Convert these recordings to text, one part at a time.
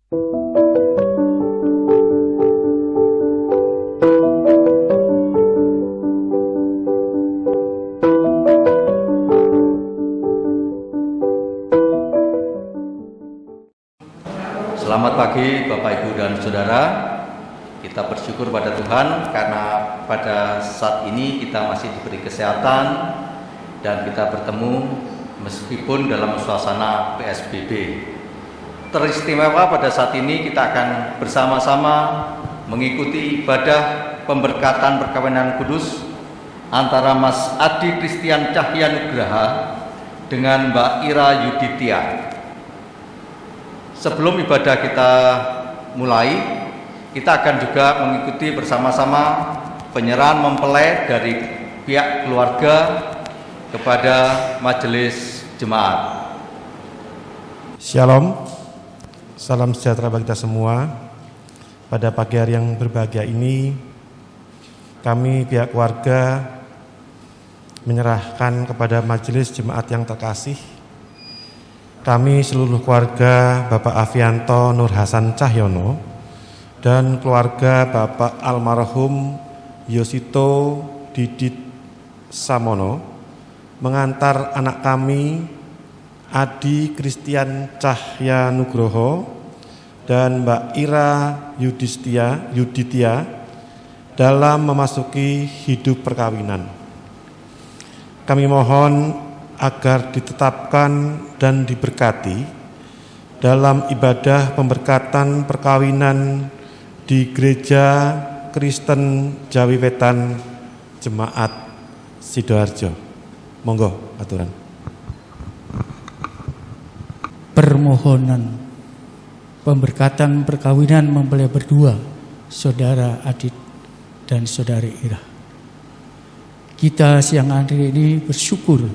Selamat pagi Bapak, Ibu, dan Saudara. Kita bersyukur pada Tuhan karena pada saat ini kita masih diberi kesehatan dan kita bertemu meskipun dalam suasana PSBB. Teristimewa pada saat ini kita akan bersama-sama mengikuti ibadah pemberkatan perkawinan kudus antara Mas Adi Christian Cahya Nugraha dengan Mbak Ira Yuditya. Sebelum ibadah kita mulai, kita akan juga mengikuti bersama-sama penyerahan mempelai dari pihak keluarga kepada majelis jemaat. Shalom, salam sejahtera bagi kita semua. Pada pagi hari yang berbahagia ini, kami pihak keluarga menyerahkan kepada majelis jemaat yang terkasih, kami seluruh keluarga Bapak Afianto Nur Hasan Cahyono dan keluarga Bapak almarhum Yosito Didit Samono mengantar anak kami Adi Christian Cahya Nugroho dan Mbak Ira Yuditya dalam memasuki hidup perkawinan. Kami mohon agar ditetapkan dan diberkati dalam ibadah pemberkatan perkawinan di Gereja Kristen Jawi Wetan Jemaat Sidoarjo. Monggo aturan. Permohonan pemberkatan perkawinan mempelai berdua, Saudara Adit dan Saudari Ira. Kita siang hari ini bersyukur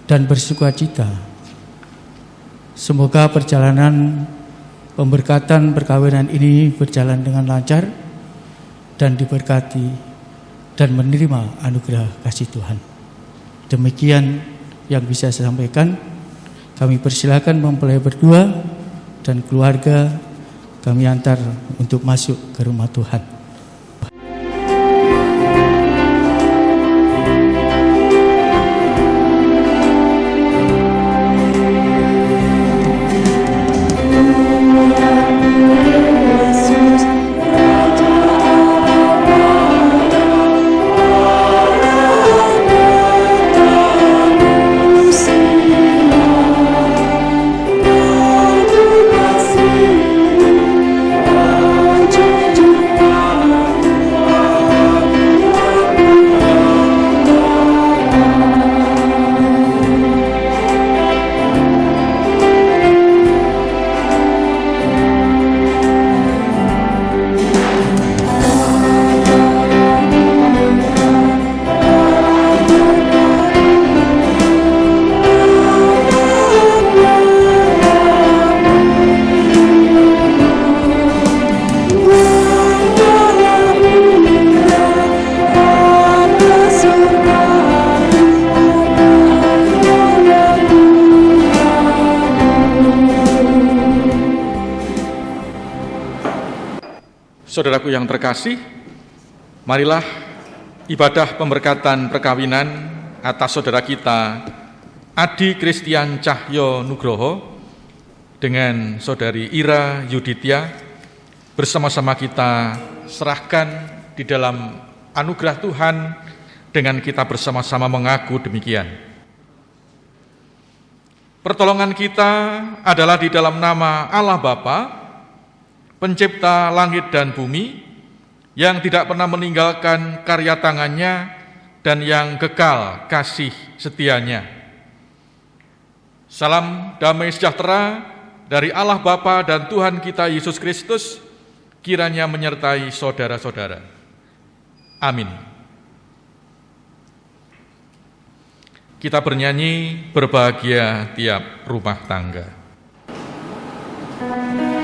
dan bersukacita. Semoga perjalanan pemberkatan perkawinan ini berjalan dengan lancar dan diberkati dan menerima anugerah kasih Tuhan. Demikian yang bisa saya sampaikan. Kami persilakan mempelai berdua dan keluarga kami antar untuk masuk ke rumah Tuhan. Saudaraku yang terkasih, marilah ibadah pemberkatan perkawinan atas saudara kita Adi Christian Cahyo Nugroho dengan saudari Ira Yuditya bersama-sama kita serahkan di dalam anugerah Tuhan dengan kita bersama-sama mengaku demikian. Pertolongan kita adalah di dalam nama Allah Bapa, Pencipta langit dan bumi, yang tidak pernah meninggalkan karya tangannya dan yang kekal kasih setianya. Salam damai sejahtera dari Allah Bapa dan Tuhan kita Yesus Kristus kiranya menyertai saudara-saudara. Amin. Kita bernyanyi berbahagia tiap rumah tangga. Berbahagia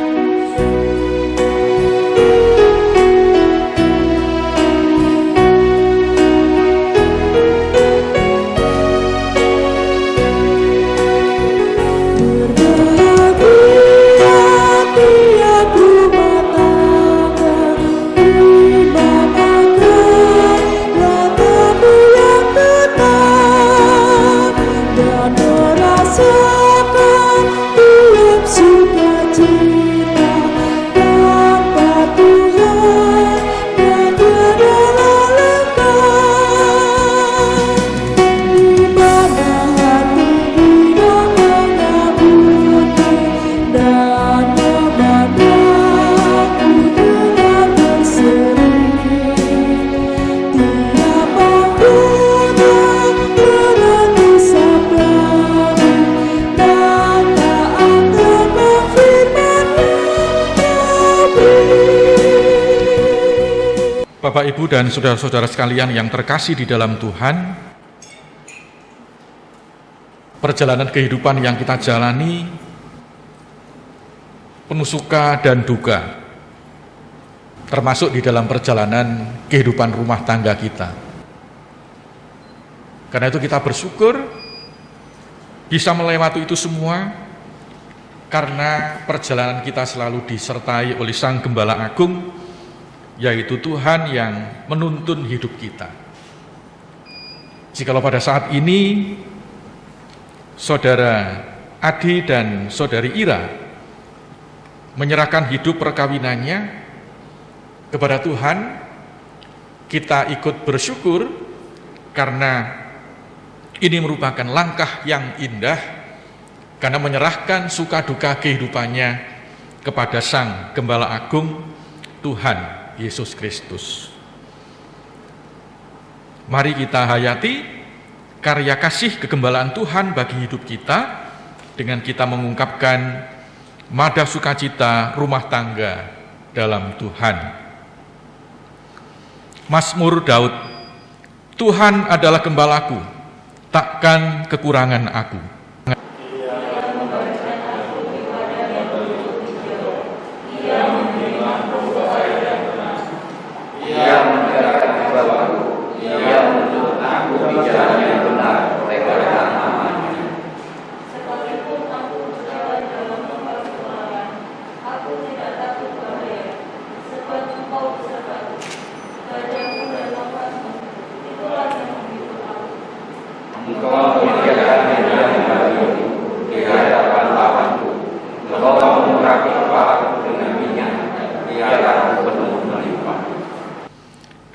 Bapak, Ibu, dan saudara-saudara sekalian yang terkasih di dalam Tuhan, perjalanan kehidupan yang kita jalani penuh suka dan duka, termasuk di dalam perjalanan kehidupan rumah tangga kita. Karena itu kita bersyukur bisa melewati itu semua, karena perjalanan kita selalu disertai oleh Sang Gembala Agung, yaitu Tuhan yang menuntun hidup kita. Jikalau pada saat ini Saudara Adi dan Saudari Ira menyerahkan hidup perkawinannya kepada Tuhan, kita ikut bersyukur karena ini merupakan langkah yang indah, karena menyerahkan suka duka kehidupannya kepada Sang Gembala Agung, Tuhan Yesus Kristus. Mari kita hayati karya kasih kegembalaan Tuhan bagi hidup kita dengan kita mengungkapkan mada sukacita rumah tangga dalam Tuhan. Mazmur Daud, Tuhan adalah gembalaku, takkan kekurangan aku.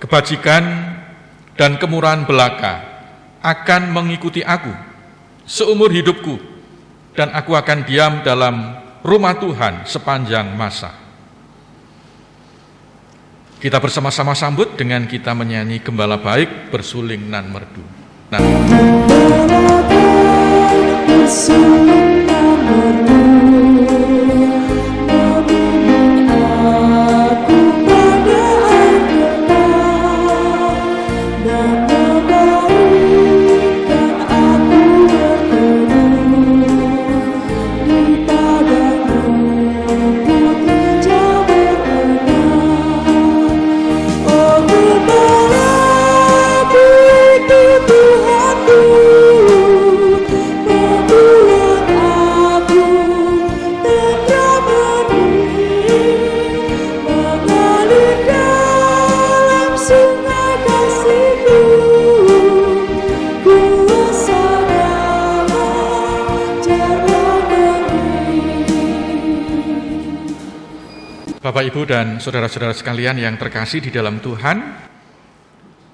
Kebajikan dan kemurahan belaka akan mengikuti aku seumur hidupku, dan aku akan diam dalam rumah Tuhan sepanjang masa. Kita bersama-sama sambut dengan kita menyanyi Gembala Baik bersuling nan merdu. Bapak, Ibu, dan saudara-saudara sekalian yang terkasih di dalam Tuhan,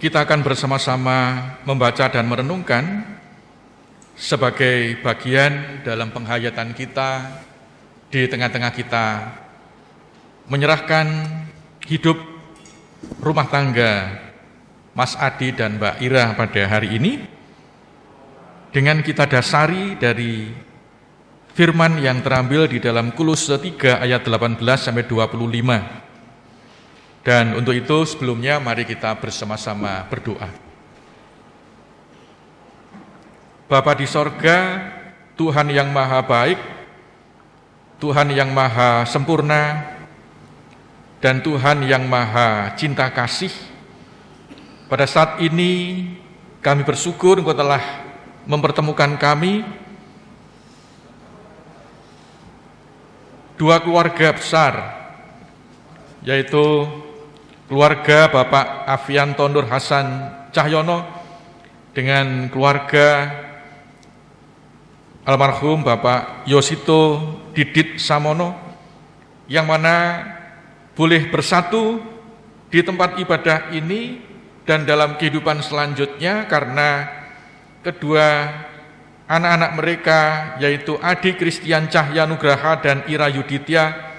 kita akan bersama-sama membaca dan merenungkan sebagai bagian dalam penghayatan kita di tengah-tengah kita menyerahkan hidup rumah tangga Mas Adi dan Mbak Ira pada hari ini, dengan kita dasari dari firman yang terambil di dalam Kolose 3 ayat 18 sampai 25. Dan untuk itu sebelumnya mari kita bersama-sama berdoa. Bapa di sorga, Tuhan yang maha baik, Tuhan yang maha sempurna, dan Tuhan yang maha cinta kasih, pada saat ini kami bersyukur Engkau telah mempertemukan kami, dua keluarga besar, yaitu keluarga Bapak Afianto Nurhasan Cahyono dengan keluarga almarhum Bapak Yosito Didit Samono, yang mana boleh bersatu di tempat ibadah ini dan dalam kehidupan selanjutnya karena kedua anak-anak mereka, yaitu Adi Christian Cahya Nugraha dan Ira Yuditya,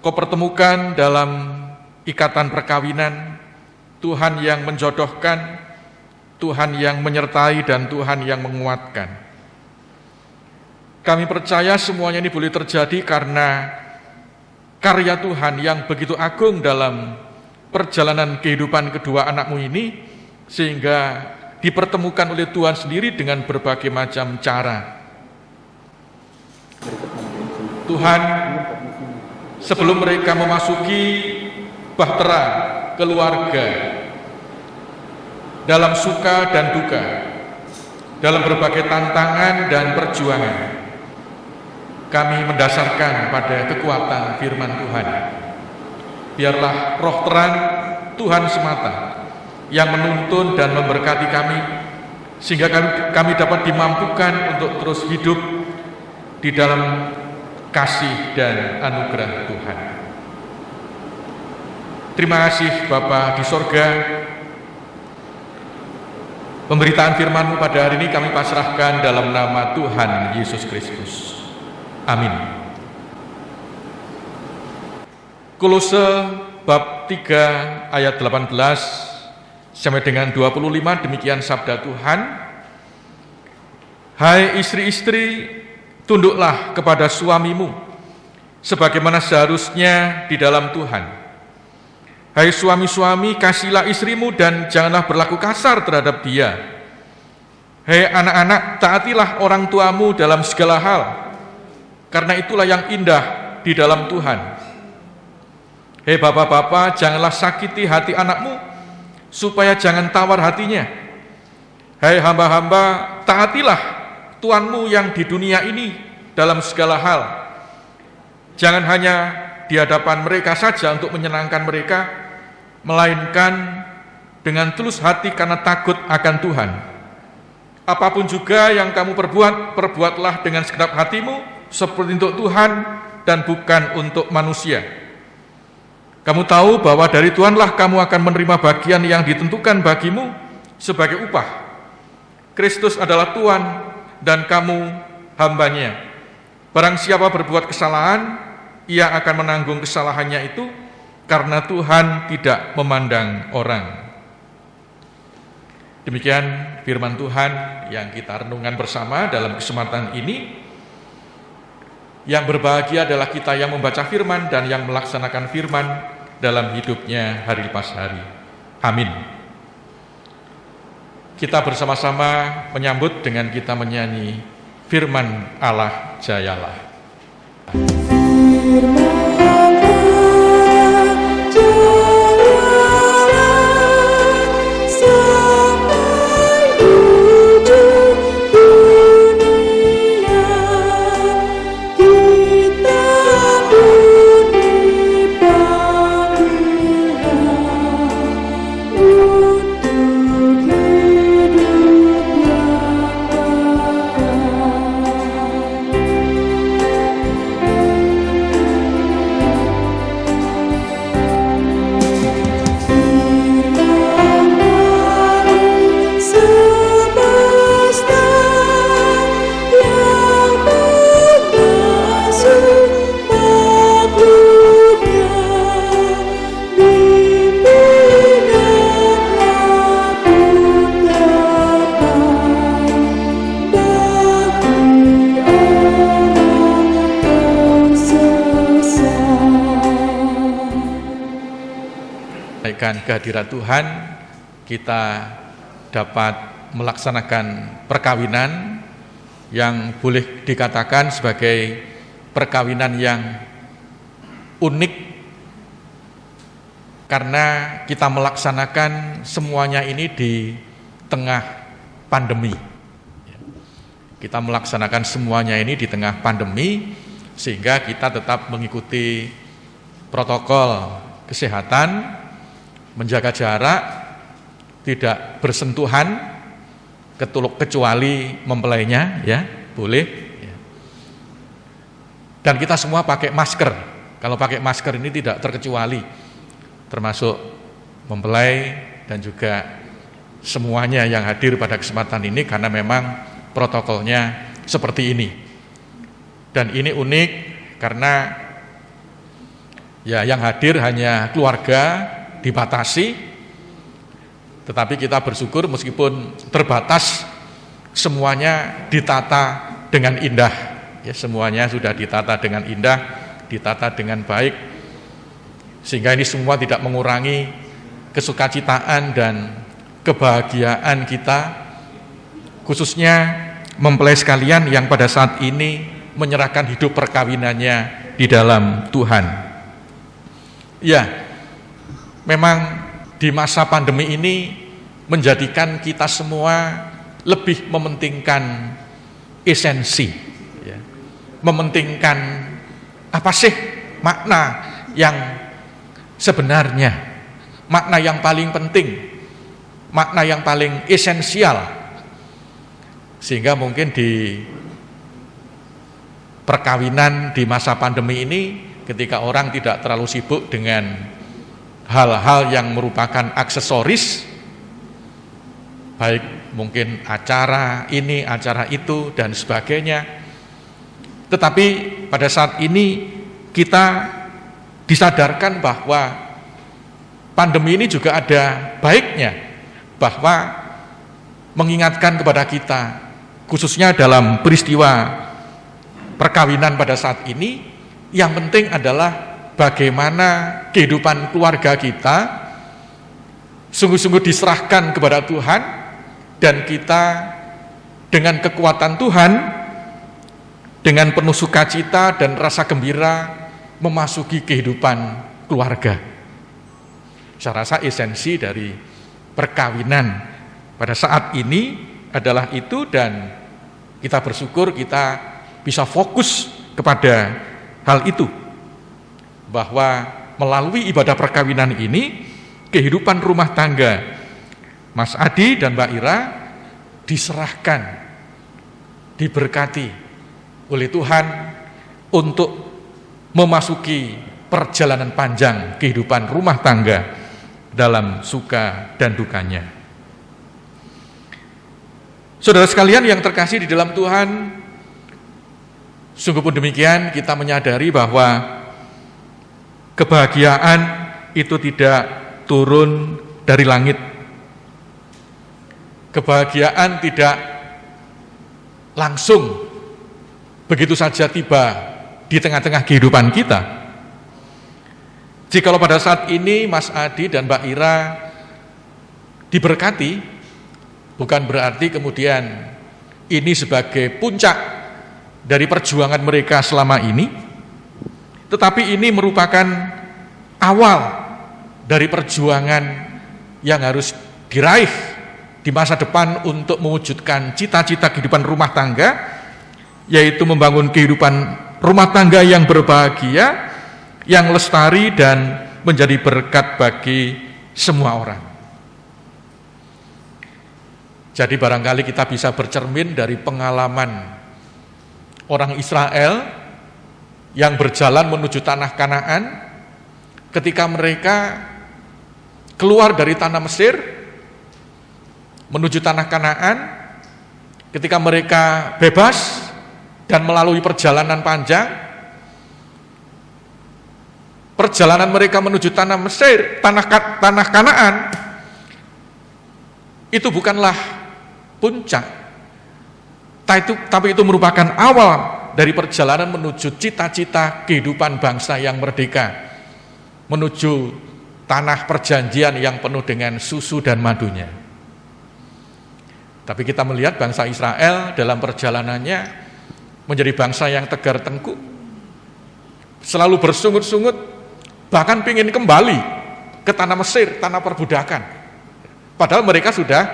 Kau pertemukan dalam ikatan perkawinan. Tuhan yang menjodohkan, Tuhan yang menyertai, dan Tuhan yang menguatkan. Kami percaya semuanya ini boleh terjadi karena karya Tuhan yang begitu agung dalam perjalanan kehidupan kedua anakmu ini, sehingga dipertemukan oleh Tuhan sendiri dengan berbagai macam cara. Tuhan, sebelum mereka memasuki bahtera keluarga, dalam suka dan duka, dalam berbagai tantangan dan perjuangan, kami mendasarkan pada kekuatan firman Tuhan. Biarlah roh terang Tuhan semata yang menuntun dan memberkati kami, sehingga kami dapat dimampukan untuk terus hidup di dalam kasih dan anugerah Tuhan. Terima kasih Bapa di sorga. Pemberitaan firman-Mu pada hari ini kami pasrahkan dalam nama Tuhan Yesus Kristus. Amin. Kolose bab 3 ayat 18 sampai dengan 25, demikian sabda Tuhan. Hai istri-istri, tunduklah kepada suamimu sebagaimana seharusnya di dalam Tuhan. Hai suami-suami, kasihilah istrimu dan janganlah berlaku kasar terhadap dia. Hai anak-anak, taatilah orang tuamu dalam segala hal, karena itulah yang indah di dalam Tuhan. Hai bapak-bapak, janganlah sakiti hati anakmu, supaya jangan tawar hatinya. Hai hamba-hamba, taatilah Tuanmu yang di dunia ini dalam segala hal. Jangan hanya di hadapan mereka saja untuk menyenangkan mereka, melainkan dengan tulus hati karena takut akan Tuhan. Apapun juga yang kamu perbuat, perbuatlah dengan segenap hatimu seperti untuk Tuhan dan bukan untuk manusia. Kamu tahu bahwa dari Tuhanlah kamu akan menerima bagian yang ditentukan bagimu sebagai upah. Kristus adalah Tuhan dan kamu hambanya. Barang siapa berbuat kesalahan, ia akan menanggung kesalahannya itu, karena Tuhan tidak memandang orang. Demikian firman Tuhan yang kita renungkan bersama dalam kesempatan ini. Yang berbahagia adalah kita yang membaca firman dan yang melaksanakan firman dalam hidupnya hari lepas hari. Amin. Kita bersama-sama menyambut dengan kita menyanyi firman Allah jayalah. Kehadiran Tuhan, kita dapat melaksanakan perkawinan yang boleh dikatakan sebagai perkawinan yang unik, karena kita melaksanakan semuanya ini di tengah pandemi. Kita melaksanakan semuanya ini di tengah pandemi, sehingga kita tetap mengikuti protokol kesehatan, menjaga jarak, tidak bersentuhan, kecuali mempelainya, ya boleh. Dan kita semua pakai masker. Kalau pakai masker ini tidak terkecuali, termasuk mempelai dan juga semuanya yang hadir pada kesempatan ini, karena memang protokolnya seperti ini. Dan ini unik karena ya yang hadir hanya keluarga, dibatasi, tetapi kita bersyukur meskipun terbatas, semuanya ditata dengan indah. Ya, semuanya sudah ditata dengan indah, ditata dengan baik, Sehingga ini semua tidak mengurangi kesukacitaan dan kebahagiaan kita, khususnya mempelai sekalian yang pada saat ini menyerahkan hidup perkawinannya di dalam Tuhan. Ya, memang di masa pandemi ini menjadikan kita semua lebih mementingkan esensi, ya. Mementingkan apa sih makna yang sebenarnya, makna yang paling penting, makna yang paling esensial. Sehingga mungkin di perkawinan di masa pandemi ini, ketika orang tidak terlalu sibuk dengan hal-hal yang merupakan aksesoris, baik mungkin acara ini, acara itu, dan sebagainya. Tetapi pada saat ini kita disadarkan bahwa pandemi ini juga ada baiknya, bahwa mengingatkan kepada kita, khususnya dalam peristiwa perkawinan pada saat ini, yang penting adalah bagaimana kehidupan keluarga kita sungguh-sungguh diserahkan kepada Tuhan, dan kita dengan kekuatan Tuhan, dengan penuh sukacita dan rasa gembira memasuki kehidupan keluarga. Saya rasa esensi dari perkawinan pada saat ini adalah itu, dan kita bersyukur kita bisa fokus kepada hal itu, bahwa melalui ibadah perkawinan ini kehidupan rumah tangga Mas Adi dan Mbak Ira diserahkan, diberkati oleh Tuhan untuk memasuki perjalanan panjang kehidupan rumah tangga dalam suka dan dukanya. Saudara sekalian yang terkasih di dalam Tuhan, sungguh pun demikian kita menyadari bahwa kebahagiaan itu tidak turun dari langit. Kebahagiaan tidak langsung begitu saja tiba di tengah-tengah kehidupan kita. Jikalau pada saat ini Mas Adi dan Mbak Ira diberkati, bukan berarti kemudian ini sebagai puncak dari perjuangan mereka selama ini, tetapi ini merupakan awal dari perjuangan yang harus diraih di masa depan untuk mewujudkan cita-cita kehidupan rumah tangga, yaitu membangun kehidupan rumah tangga yang berbahagia, yang lestari dan menjadi berkat bagi semua orang. Jadi barangkali kita bisa bercermin dari pengalaman orang Israel yang berjalan menuju tanah Kanaan, ketika mereka keluar dari tanah Mesir menuju tanah Kanaan, ketika mereka bebas dan melalui perjalanan panjang, perjalanan mereka menuju tanah Mesir, tanah Kanaan, itu bukanlah puncak, tapi itu merupakan awal dari perjalanan menuju cita-cita kehidupan bangsa yang merdeka, menuju tanah perjanjian yang penuh dengan susu dan madunya. Tapi kita melihat bangsa Israel dalam perjalanannya menjadi bangsa yang tegar tengkuk, selalu bersungut-sungut, bahkan ingin kembali ke tanah Mesir, tanah perbudakan. Padahal mereka sudah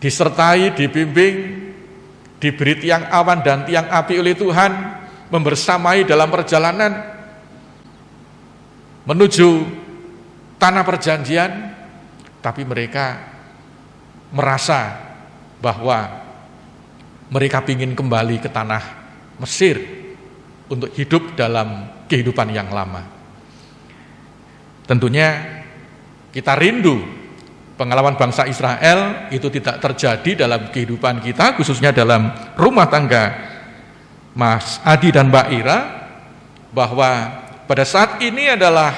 disertai, dibimbing, diberi tiang awan dan tiang api oleh Tuhan, membersamai dalam perjalanan menuju tanah perjanjian, tapi mereka merasa bahwa mereka ingin kembali ke tanah Mesir untuk hidup dalam kehidupan yang lama. Tentunya kita rindu pengalaman bangsa Israel itu tidak terjadi dalam kehidupan kita, khususnya dalam rumah tangga Mas Adi dan Mbak Ira, bahwa pada saat ini adalah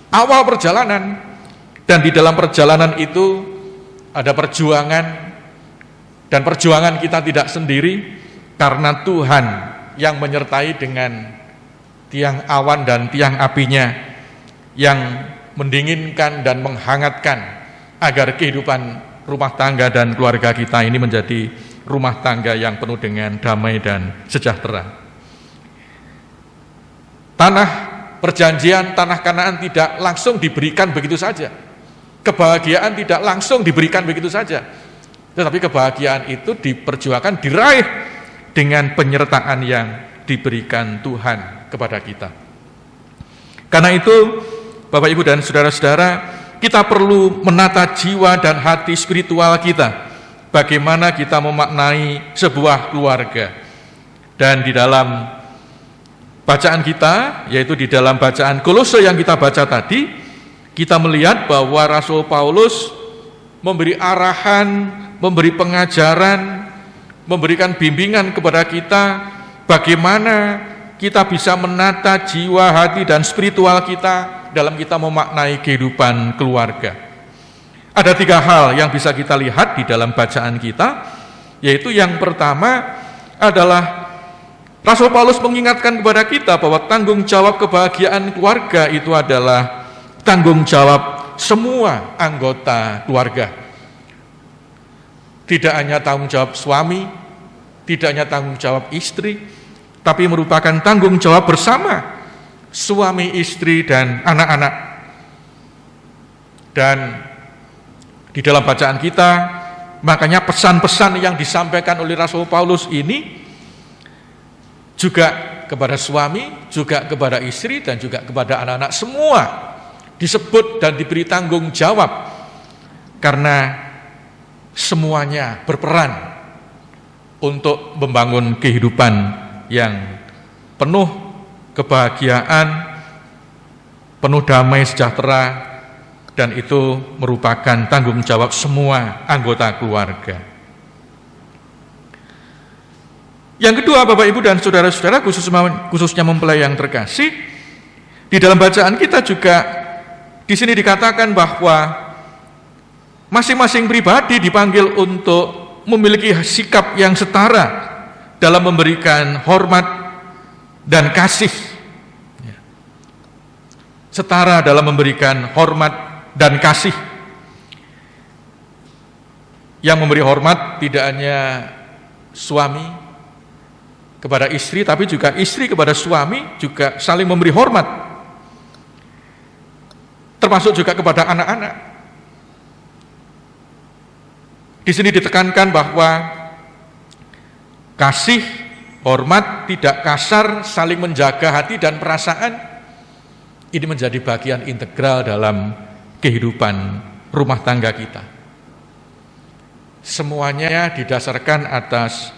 awal perjalanan, dan di dalam perjalanan itu ada perjuangan, dan perjuangan kita tidak sendiri karena Tuhan yang menyertai dengan tiang awan dan tiang apinya yang mendinginkan dan menghangatkan agar kehidupan rumah tangga dan keluarga kita ini menjadi rumah tangga yang penuh dengan damai dan sejahtera. Tanah perjanjian, tanah Kanaan tidak langsung diberikan begitu saja. Kebahagiaan tidak langsung diberikan begitu saja. Tetapi kebahagiaan itu diperjuangkan, diraih dengan penyertaan yang diberikan Tuhan kepada kita. Karena itu, Bapak, Ibu, dan saudara-saudara, kita perlu menata jiwa dan hati spiritual kita. Bagaimana kita memaknai sebuah keluarga. Dan di dalam bacaan kita, yaitu di dalam bacaan Kolose yang kita baca tadi, kita melihat bahwa Rasul Paulus memberi arahan, memberi pengajaran, memberikan bimbingan kepada kita bagaimana kita bisa menata jiwa, hati, dan spiritual kita dalam kita memaknai kehidupan keluarga. Ada 3 hal yang bisa kita lihat di dalam bacaan kita, yaitu yang pertama adalah Rasul Paulus mengingatkan kepada kita bahwa tanggung jawab kebahagiaan keluarga itu adalah tanggung jawab semua anggota keluarga. Tidak hanya tanggung jawab suami, tidak hanya tanggung jawab istri, tapi merupakan tanggung jawab bersama suami, istri, dan anak-anak. Dan di dalam bacaan kita, makanya pesan-pesan yang disampaikan oleh Rasul Paulus ini juga kepada suami, juga kepada istri, dan juga kepada anak-anak, semua disebut dan diberi tanggung jawab karena semuanya berperan untuk membangun kehidupan yang penuh kebahagiaan, penuh damai sejahtera, dan itu merupakan tanggung jawab semua anggota keluarga. Yang kedua, Bapak, Ibu, dan saudara-saudara, khususnya mempelai yang terkasih, di dalam bacaan kita juga di sini dikatakan bahwa masing-masing pribadi dipanggil untuk memiliki sikap yang setara dalam memberikan hormat dan kasih. Setara dalam memberikan hormat dan kasih. Yang memberi hormat tidak hanya suami kepada istri, tapi juga istri kepada suami juga saling memberi hormat. Termasuk juga kepada anak-anak. Di sini ditekankan bahwa kasih, hormat, tidak kasar, saling menjaga hati dan perasaan, ini menjadi bagian integral dalam kehidupan rumah tangga kita. Semuanya didasarkan atas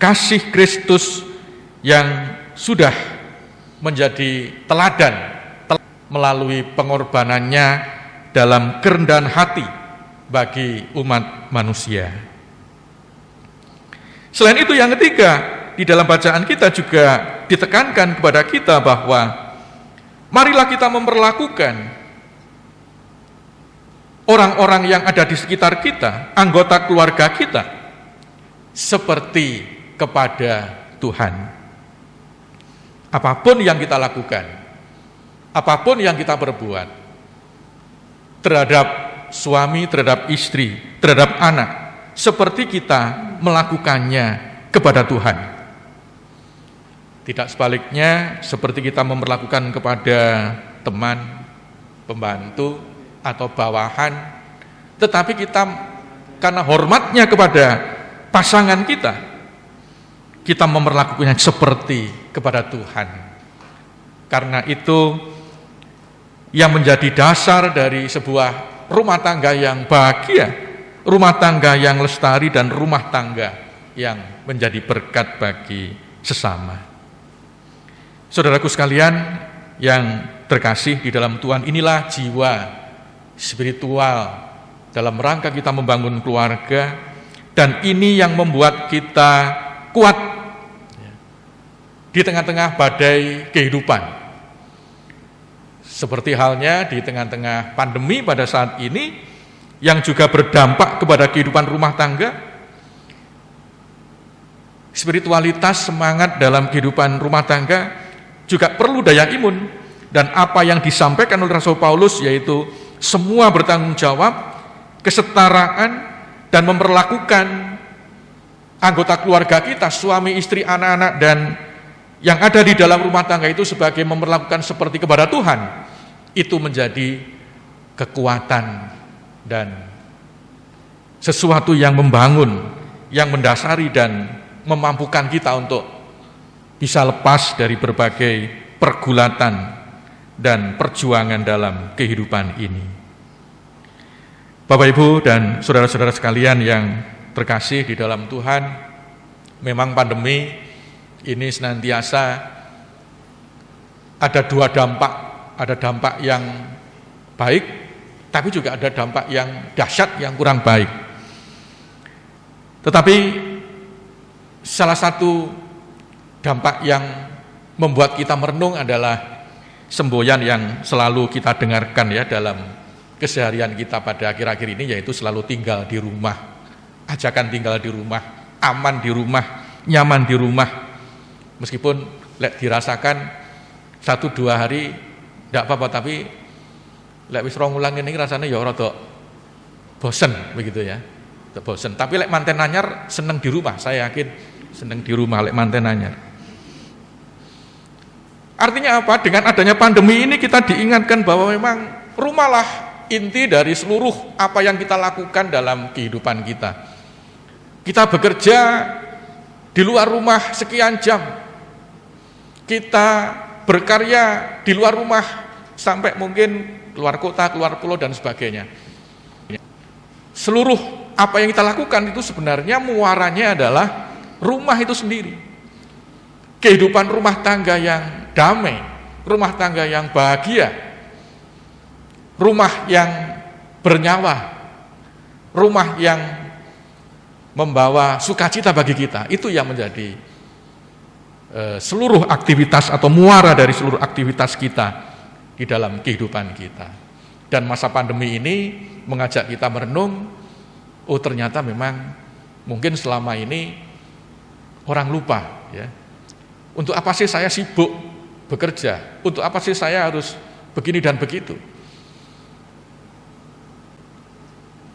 kasih Kristus yang sudah menjadi teladan melalui pengorbanannya dalam kerendahan hati bagi umat manusia. Selain itu, yang ketiga, di dalam bacaan kita juga ditekankan kepada kita bahwa marilah kita memperlakukan orang-orang yang ada di sekitar kita, anggota keluarga kita, seperti kepada Tuhan. Apapun yang kita lakukan, apapun yang kita perbuat, terhadap suami, terhadap istri, terhadap anak, seperti kita melakukannya kepada Tuhan. Tidak sebaliknya, seperti kita memperlakukan kepada teman, pembantu, atau bawahan, tetapi kita karena hormatnya kepada pasangan kita memperlakukannya seperti kepada Tuhan. Karena itu yang menjadi dasar dari sebuah rumah tangga yang bahagia, rumah tangga yang lestari, dan rumah tangga yang menjadi berkat bagi sesama. Saudaraku sekalian yang terkasih di dalam Tuhan, inilah jiwa spiritual dalam rangka kita membangun keluarga, dan ini yang membuat kita kuat di tengah-tengah badai kehidupan. Seperti halnya di tengah-tengah pandemi pada saat ini yang juga berdampak kepada kehidupan rumah tangga. Spiritualitas, semangat dalam kehidupan rumah tangga juga perlu daya imun, dan apa yang disampaikan oleh Rasul Paulus, yaitu semua bertanggung jawab, kesetaraan, dan memperlakukan anggota keluarga kita, suami, istri, anak-anak, dan yang ada di dalam rumah tangga itu sebagai memperlakukan seperti kepada Tuhan, itu menjadi kekuatan dan sesuatu yang membangun, yang mendasari dan memampukan kita untuk bisa lepas dari berbagai pergulatan dan perjuangan dalam kehidupan ini. Bapak, Ibu, dan saudara-saudara sekalian yang terkasih di dalam Tuhan, memang pandemi ini senantiasa ada dua dampak. Ada dampak yang baik, tapi juga ada dampak yang dahsyat, yang kurang baik. Tetapi salah satu dampak yang membuat kita merenung adalah semboyan yang selalu kita dengarkan ya dalam keseharian kita pada akhir-akhir ini, yaitu selalu tinggal di rumah. Ajakan tinggal di rumah, aman di rumah, nyaman di rumah. Meskipun dirasakan 1-2 hari tidak apa-apa, tapi wis rong wulan ini rasanya ya rada bosen begitu ya. Bosen. Tapi manten anyar seneng di rumah, saya yakin seneng di rumah manten anyar. Artinya apa? Dengan adanya pandemi ini kita diingatkan bahwa memang rumahlah inti dari seluruh apa yang kita lakukan dalam kehidupan kita. Kita bekerja di luar rumah sekian jam. Kita berkarya di luar rumah sampai mungkin keluar kota, keluar pulau dan sebagainya. Seluruh apa yang kita lakukan itu sebenarnya muaranya adalah rumah itu sendiri. Kehidupan rumah tangga yang damai, rumah tangga yang bahagia, rumah yang bernyawa, rumah yang membawa sukacita bagi kita. Itu yang menjadi seluruh aktivitas atau muara dari seluruh aktivitas kita di dalam kehidupan kita. Dan masa pandemi ini mengajak kita merenung, oh ternyata memang mungkin selama ini orang lupa ya. Untuk apa sih saya sibuk bekerja? Untuk apa sih saya harus begini dan begitu?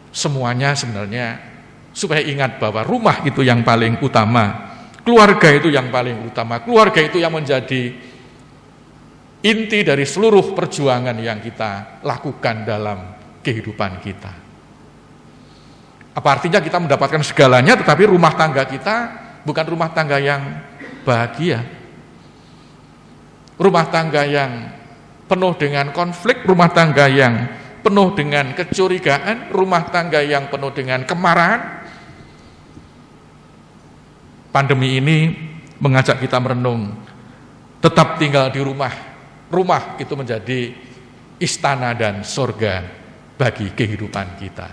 Semuanya sebenarnya supaya ingat bahwa rumah itu yang paling utama, keluarga itu yang paling utama, keluarga itu yang menjadi inti dari seluruh perjuangan yang kita lakukan dalam kehidupan kita. Apa artinya kita mendapatkan segalanya tetapi rumah tangga kita bukan rumah tangga yang bahagia, rumah tangga yang penuh dengan konflik, rumah tangga yang penuh dengan kecurigaan, rumah tangga yang penuh dengan kemarahan. Pandemi ini mengajak kita merenung, tetap tinggal di rumah. Rumah itu menjadi istana dan surga bagi kehidupan kita.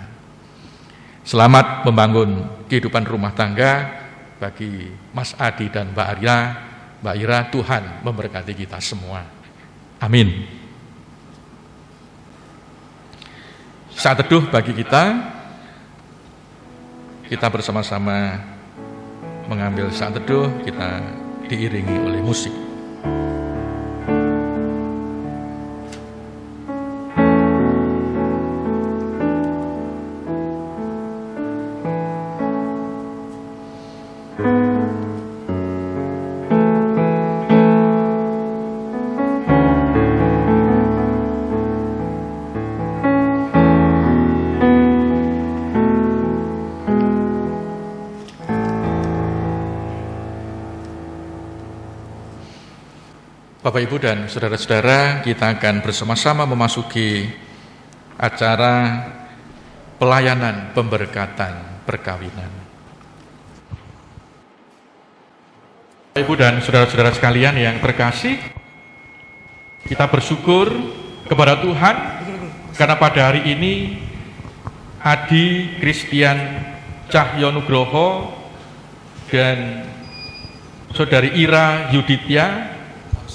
Selamat membangun kehidupan rumah tangga bagi Mas Adi dan Mbak Ira. Tuhan memberkati kita semua. Amin. Saat teduh bagi kita bersama-sama mengambil saat teduh, kita diiringi oleh musik. Bapak, Ibu, dan saudara-saudara, kita akan bersama-sama memasuki acara pelayanan pemberkatan perkawinan. Bapak, Ibu, dan saudara-saudara sekalian yang terkasih, kita bersyukur kepada Tuhan karena pada hari ini Adi Christian Cahyonugroho dan Saudari Ira Yuditya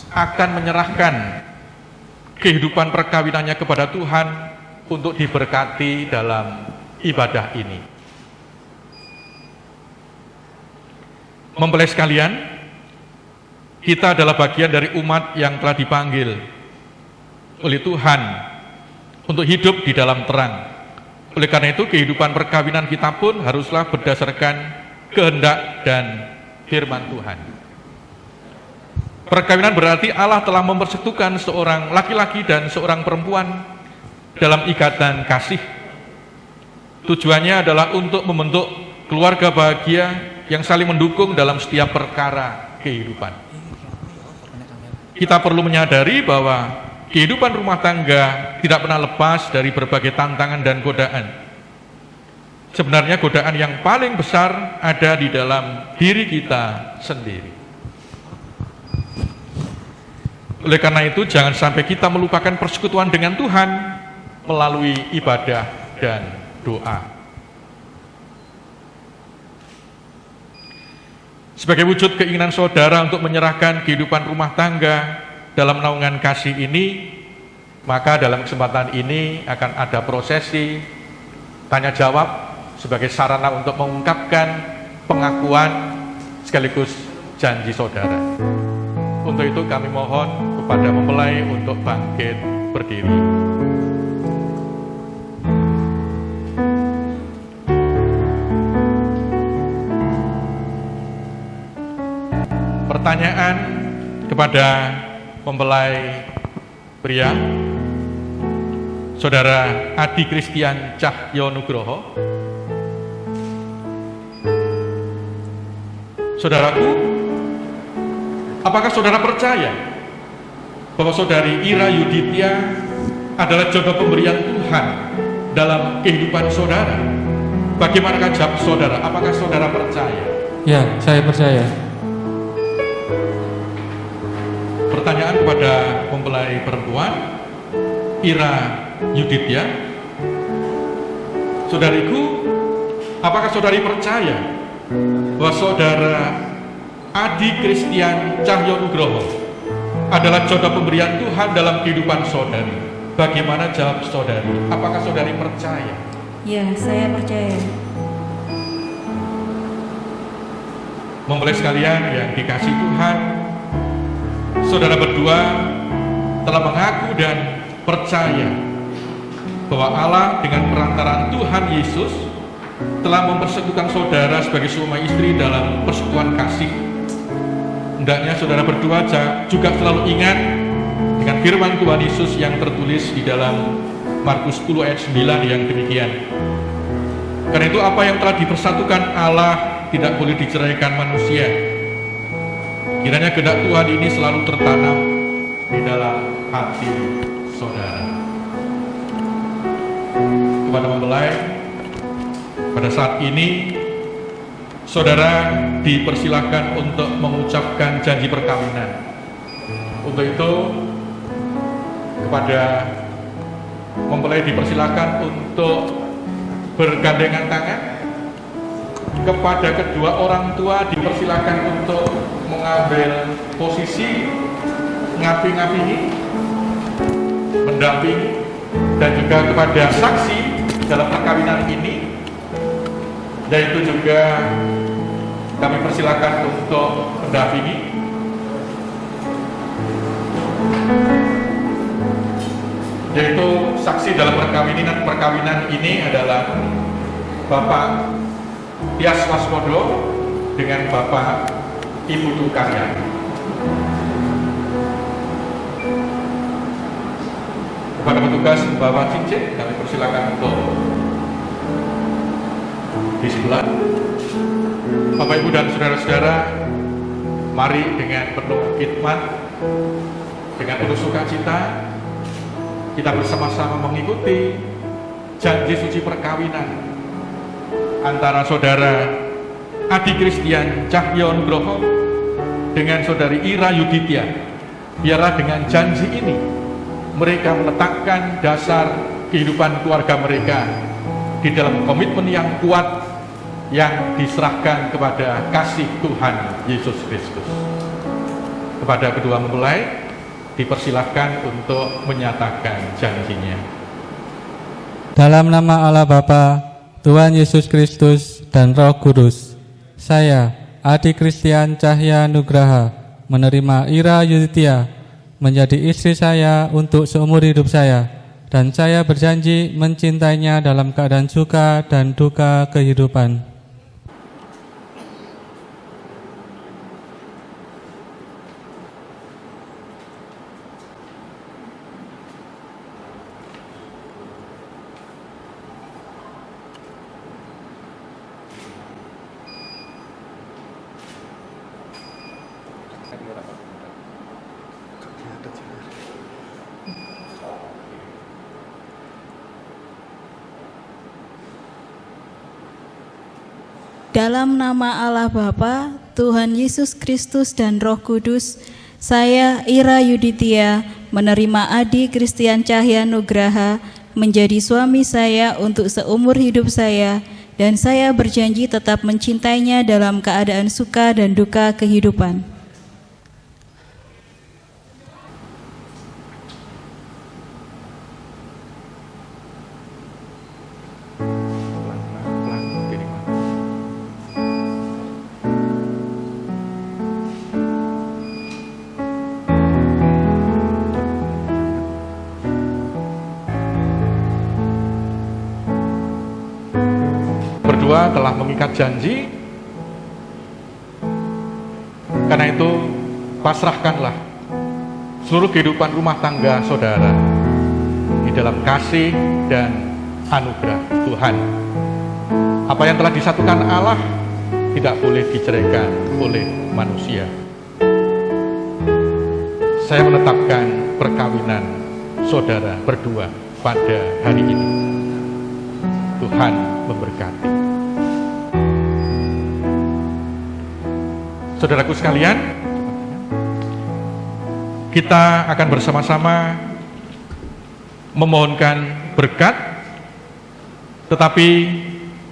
akan menyerahkan kehidupan perkawinannya kepada Tuhan untuk diberkati dalam ibadah ini. Mempelai sekalian, kita adalah bagian dari umat yang telah dipanggil oleh Tuhan untuk hidup di dalam terang. Oleh karena itu kehidupan perkawinan kita pun haruslah berdasarkan kehendak dan firman Tuhan. Perkawinan berarti Allah telah mempersatukan seorang laki-laki dan seorang perempuan dalam ikatan kasih. Tujuannya adalah untuk membentuk keluarga bahagia yang saling mendukung dalam setiap perkara kehidupan. Kita perlu menyadari bahwa kehidupan rumah tangga tidak pernah lepas dari berbagai tantangan dan godaan. Sebenarnya godaan yang paling besar ada di dalam diri kita sendiri. Oleh karena itu, jangan sampai kita melupakan persekutuan dengan Tuhan melalui ibadah dan doa. Sebagai wujud keinginan saudara untuk menyerahkan kehidupan rumah tangga dalam naungan kasih ini, maka dalam kesempatan ini akan ada prosesi tanya jawab sebagai sarana untuk mengungkapkan pengakuan sekaligus janji saudara. Untuk itu kami mohon kepada mempelai untuk bangkit berdiri. Pertanyaan kepada mempelai pria, Saudara Adi Christian Cahyo Nugroho. Saudaraku, apakah saudara percaya bahwa saudari Ira Yuditya adalah jodoh pemberian Tuhan dalam kehidupan saudara? Bagaimanakah jawab saudara? Apakah saudara percaya? Ya, saya percaya. Pertanyaan kepada mempelai perempuan Ira Yuditya. Saudariku, apakah saudari percaya bahwa saudara Adi Christian Cahyo Nugroho adalah jodoh pemberian Tuhan dalam kehidupan saudari? Bagaimana jawab saudari? Apakah saudari percaya? Ya, saya percaya. Mempelai sekalian yang dikasihi Tuhan, saudara berdua telah mengaku dan percaya bahwa Allah dengan perantaraan Tuhan Yesus telah mempersatukan saudara sebagai suami istri dalam persekutuan kasih. Hendaknya saudara berdua juga selalu ingat dengan firman Tuhan Yesus yang tertulis di dalam Markus 10 ayat 9 yang demikian. Karena itu apa yang telah dipersatukan Allah tidak boleh diceraikan manusia. Kiranya kehendak Tuhan ini selalu tertanam di dalam hati saudara. Kepada mempelai, pada saat ini saudara dipersilahkan untuk mengucapkan janji perkawinan. Untuk itu kepada mempelai dipersilahkan untuk bergandengan tangan. Kepada kedua orang tua dipersilahkan untuk mengambil posisi ngamping-ngampingi, mendampingi, dan juga kepada saksi dalam perkawinan ini, yaitu juga kami persilakan untuk mendampingi. Yaitu saksi dalam perkawinan ini adalah Bapak Tias Waspodo dengan Bapak Ibu Tukaryani. Kepada petugas membawa cincin, kami persilakan untuk di sebelah. Bapak Ibu dan saudara-saudara, mari dengan penuh khidmat, dengan penuh sukacita, kita bersama-sama mengikuti janji suci perkawinan antara saudara Adi Christian Cahyo Nugroho dengan saudari Ira Yuditya. Biarlah dengan janji ini mereka meletakkan dasar kehidupan keluarga mereka di dalam komitmen yang kuat yang diserahkan kepada kasih Tuhan Yesus Kristus. Kepada kedua mempelai dipersilahkan untuk menyatakan janjinya. Dalam nama Allah Bapa, Tuhan Yesus Kristus, dan Roh Kudus, saya, Adi Christian Cahya Nugraha, menerima Ira Yuditya menjadi istri saya untuk seumur hidup saya, dan saya berjanji mencintainya dalam keadaan suka dan duka kehidupan. Dalam nama Allah Bapa, Tuhan Yesus Kristus dan Roh Kudus, saya Ira Yuditya menerima Adi Christian Cahya Nugraha menjadi suami saya untuk seumur hidup saya, dan saya berjanji tetap mencintainya dalam keadaan suka dan duka kehidupan. Berdua telah mengikat janji, karena itu pasrahkanlah seluruh kehidupan rumah tangga saudara di dalam kasih dan anugerah Tuhan. Apa yang telah disatukan Allah tidak boleh diceraikan oleh manusia. Saya menetapkan perkawinan saudara berdua pada hari ini. Tuhan memberkati. Saudaraku sekalian, kita akan bersama-sama memohonkan berkat, tetapi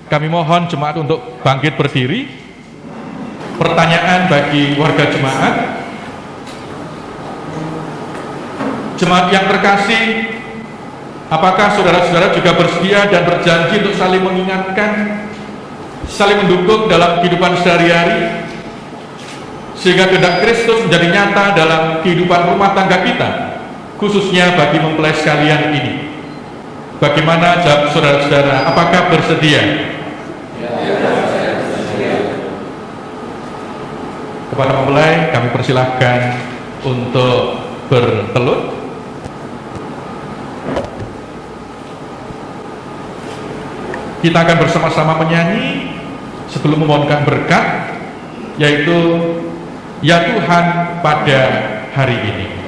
kami mohon jemaat untuk bangkit berdiri. Pertanyaan bagi warga jemaat. Jemaat yang terkasih, apakah saudara-saudara juga bersedia dan berjanji untuk saling mengingatkan, saling mendukung dalam kehidupan sehari-hari, sehingga kehendak Kristus menjadi nyata dalam kehidupan rumah tangga kita, khususnya bagi mempelai sekalian ini? Bagaimana jawab saudara-saudara? Apakah bersedia? Kepada mempelai kami persilahkan untuk bertelut. Kita akan bersama-sama menyanyi sebelum memohonkan berkat, yaitu Ya Tuhan pada hari ini. Tuhan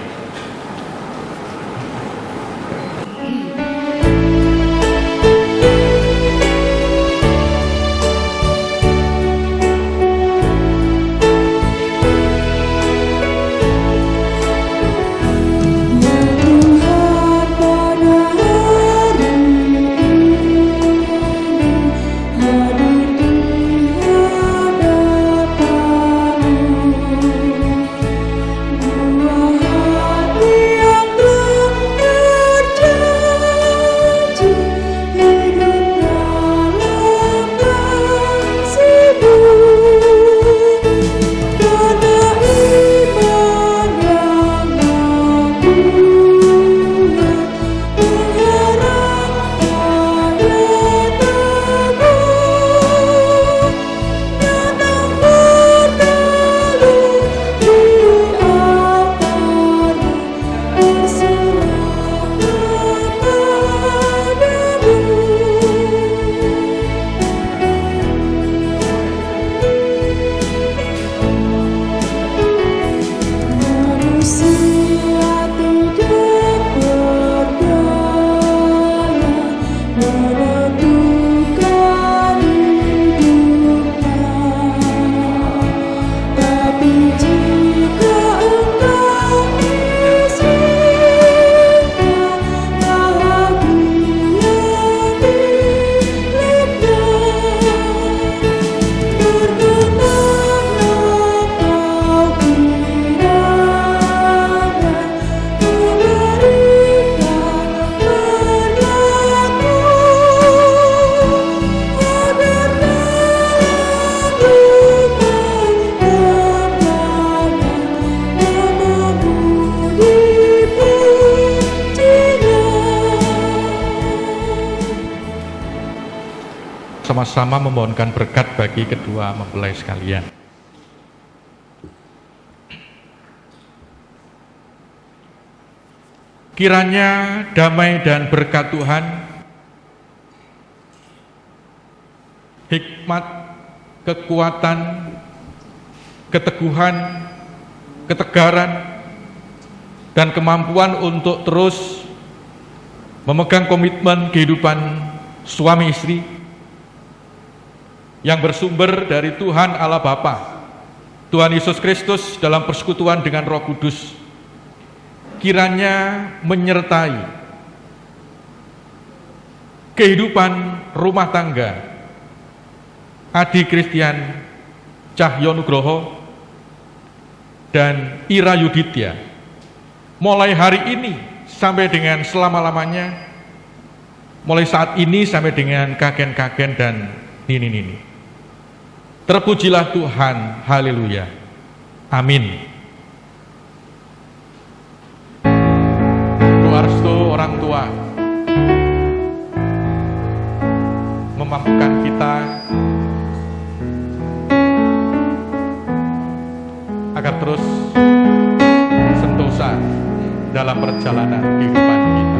bersama-sama memohonkan berkat bagi kedua mempelai sekalian. Kiranya damai dan berkat Tuhan, hikmat, kekuatan, keteguhan, ketegaran, dan kemampuan untuk terus memegang komitmen kehidupan suami istri yang bersumber dari Tuhan Allah Bapa, Tuhan Yesus Kristus dalam persekutuan dengan Roh Kudus, kiranya menyertai kehidupan rumah tangga Adi Christian Cahyonugroho dan Ira Yuditya mulai hari ini sampai dengan selama-lamanya, mulai saat ini sampai dengan kakek-kakek dan nini-nini. Terpujilah Tuhan, haleluya, amin. Doa restu orang tua memampukan kita agar terus sentosa dalam perjalanan kehidupan kita.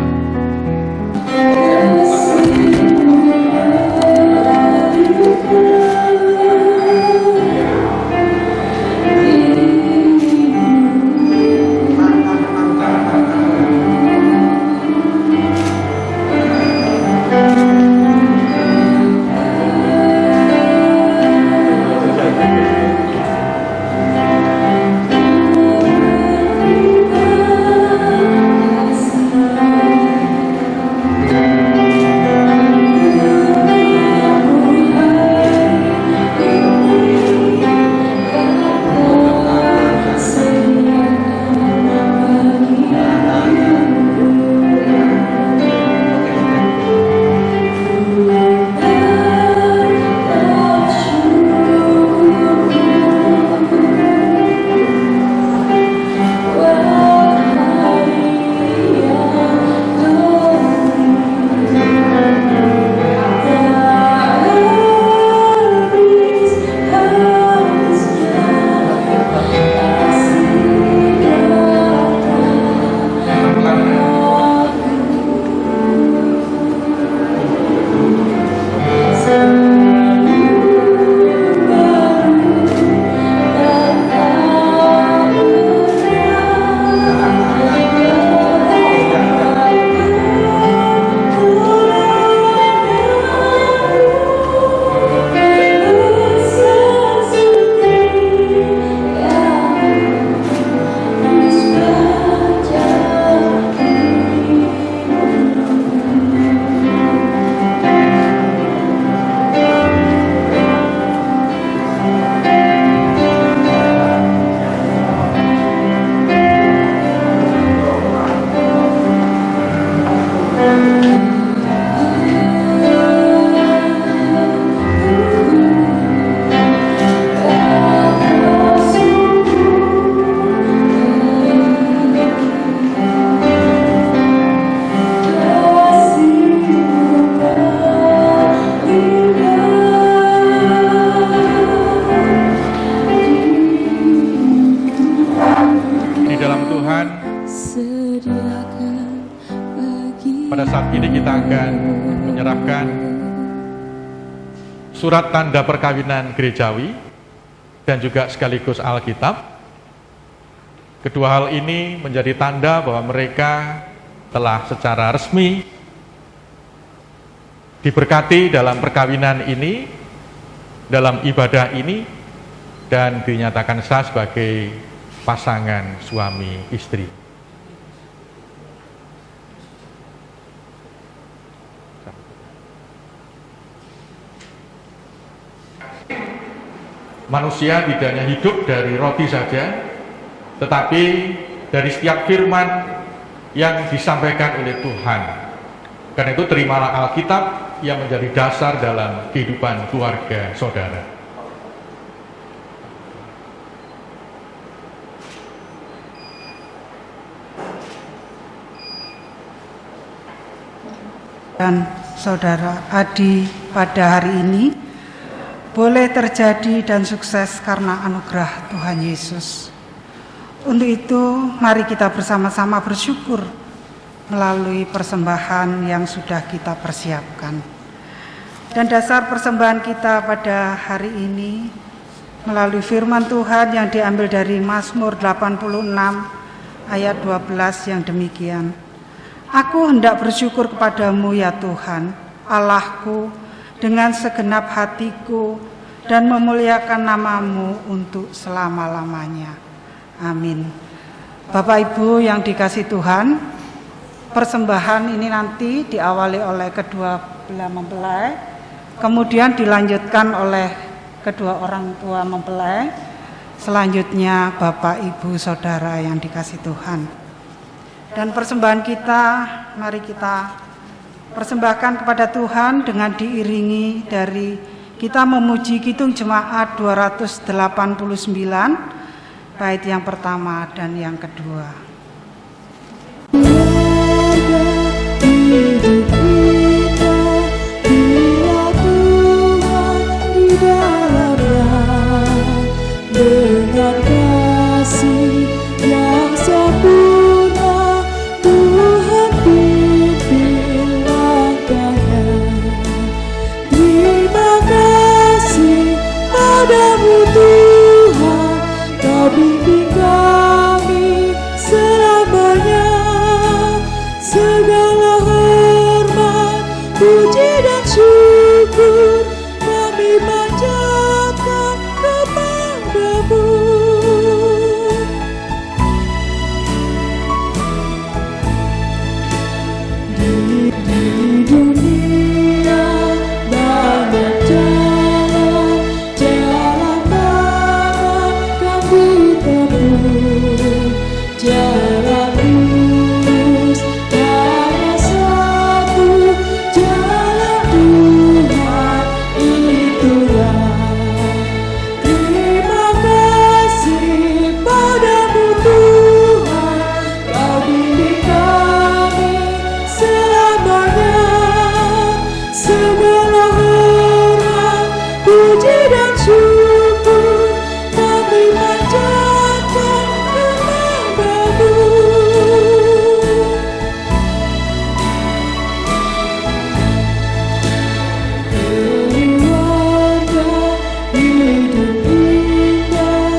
Pada saat ini kita akan menyerahkan surat tanda perkawinan gerejawi dan juga sekaligus Alkitab. Kedua hal ini menjadi tanda bahwa mereka telah secara resmi diberkati dalam perkawinan ini, dalam ibadah ini, dan dinyatakan sah sebagai pasangan suami istri. Manusia tidak hanya hidup dari roti saja, tetapi dari setiap firman yang disampaikan oleh Tuhan. Karena itu terimalah Alkitab yang menjadi dasar dalam kehidupan keluarga saudara. Dan saudara Adi pada hari ini boleh terjadi dan sukses karena anugerah Tuhan Yesus. Untuk itu, mari kita bersama-sama bersyukur melalui persembahan yang sudah kita persiapkan. Dan dasar persembahan kita pada hari ini melalui firman Tuhan yang diambil dari Mazmur 86 ayat 12 yang demikian. Aku hendak bersyukur kepadamu ya Tuhan, Allahku, dengan segenap hatiku dan memuliakan namamu untuk selama-lamanya. Amin. Bapak Ibu yang dikasihi Tuhan, persembahan ini nanti diawali oleh kedua belah mempelai, kemudian dilanjutkan oleh kedua orang tua mempelai, selanjutnya Bapak Ibu Saudara yang dikasihi Tuhan. Dan persembahan kita, mari kita persembahkan kepada Tuhan dengan diiringi dari kita memuji Kidung Jemaat 289 bait yang pertama dan yang kedua. Dengan kasih yang sempurna Tuhan pimpin langkahnya. Terima kasih padamu Tuhan, Kau bimbing kami selamanya. Segala hormat, puji dan syukur kami panjatkan kepadamu. Di dunia banyak jalan, jalan mana kan ditempuh, jalan lurus hanya satu, jalan Tuhan itulah. Terima kasih padamu Tuhan, Kau bimbing kami selamanya. Segala hormat, puji dan syukur kami panjatkan kepadamu. Keluarga hidup indah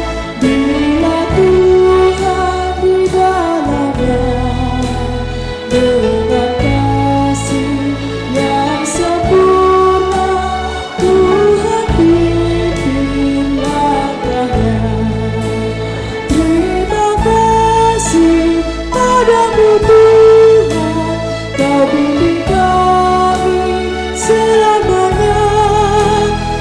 bila Tuhan di dalamnya. Dengan kasih yang sempurna Tuhan pimpin langkahnya. Terima kasih padamu Tuhan, Kau bimbing kami selamanya.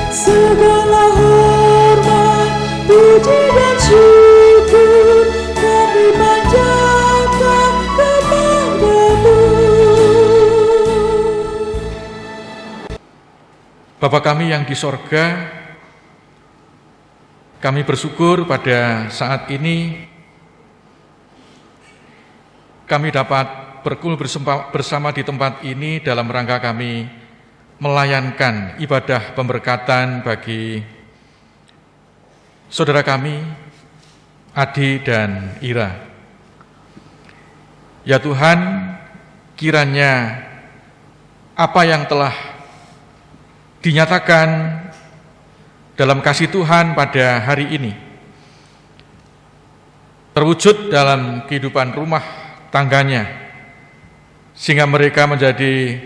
Segala hormat, puji dan syukur kami panjatkan kepadamu. Bapa kami yang di sorga, kami bersyukur pada saat ini kami dapat berkumpul bersama di tempat ini dalam rangka kami melayankan ibadah pemberkatan bagi saudara kami, Adi dan Ira. Ya Tuhan, kiranya apa yang telah dinyatakan dalam kasih Tuhan pada hari ini terwujud dalam kehidupan rumah tangganya, sehingga mereka menjadi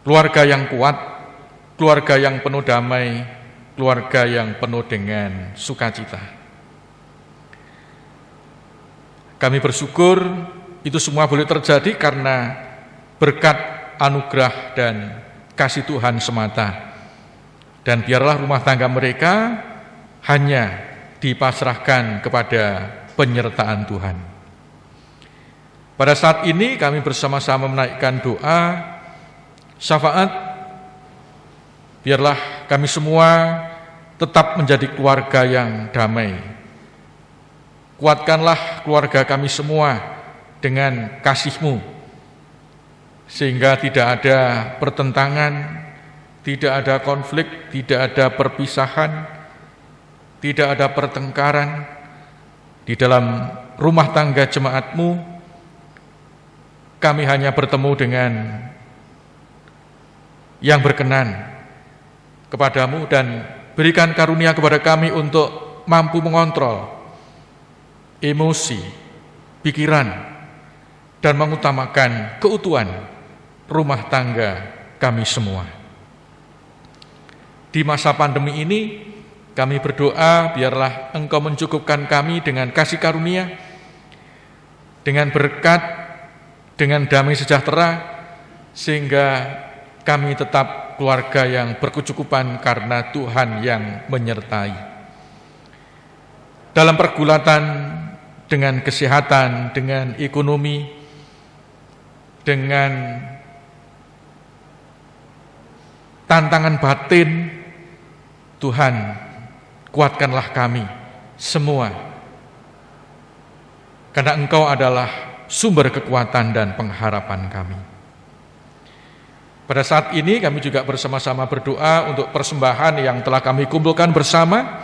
keluarga yang kuat, keluarga yang penuh damai, keluarga yang penuh dengan sukacita. Kami bersyukur itu semua boleh terjadi karena berkat anugerah dan kasih Tuhan semata. Dan biarlah rumah tangga mereka hanya dipasrahkan kepada penyertaan Tuhan. Pada saat ini kami bersama-sama menaikkan doa syafaat, biarlah kami semua tetap menjadi keluarga yang damai. Kuatkanlah keluarga kami semua dengan kasih-Mu, sehingga tidak ada pertentangan, tidak ada konflik, tidak ada perpisahan, tidak ada pertengkaran di dalam rumah tangga jemaat-Mu. Kami hanya bertemu dengan yang berkenan kepadamu, dan berikan karunia kepada kami untuk mampu mengontrol emosi, pikiran, dan mengutamakan keutuhan rumah tangga kami semua. Di masa pandemi ini, kami berdoa biarlah Engkau mencukupkan kami dengan kasih karunia, dengan berkat, dengan damai sejahtera, sehingga kami tetap keluarga yang berkecukupan karena Tuhan yang menyertai. Dalam pergulatan dengan kesehatan, dengan ekonomi, dengan tantangan batin, Tuhan, kuatkanlah kami semua, karena Engkau adalah sumber kekuatan dan pengharapan kami. Pada saat ini kami juga bersama-sama berdoa untuk persembahan yang telah kami kumpulkan bersama.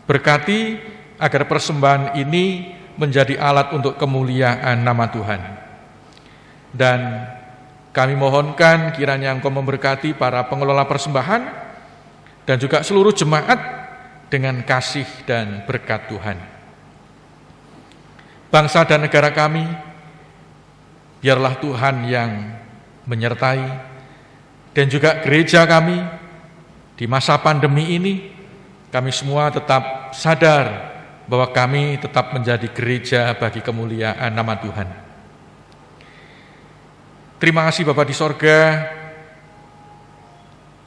Berkati agar persembahan ini menjadi alat untuk kemuliaan nama Tuhan. Dan kami mohonkan kiranya Engkau memberkati para pengelola persembahan dan juga seluruh jemaat dengan kasih dan berkat Tuhan. Bangsa dan negara kami, biarlah Tuhan yang menyertai, dan juga gereja kami di masa pandemi ini. Kami semua tetap sadar bahwa kami tetap menjadi gereja bagi kemuliaan nama Tuhan. Terima kasih Bapa di sorga.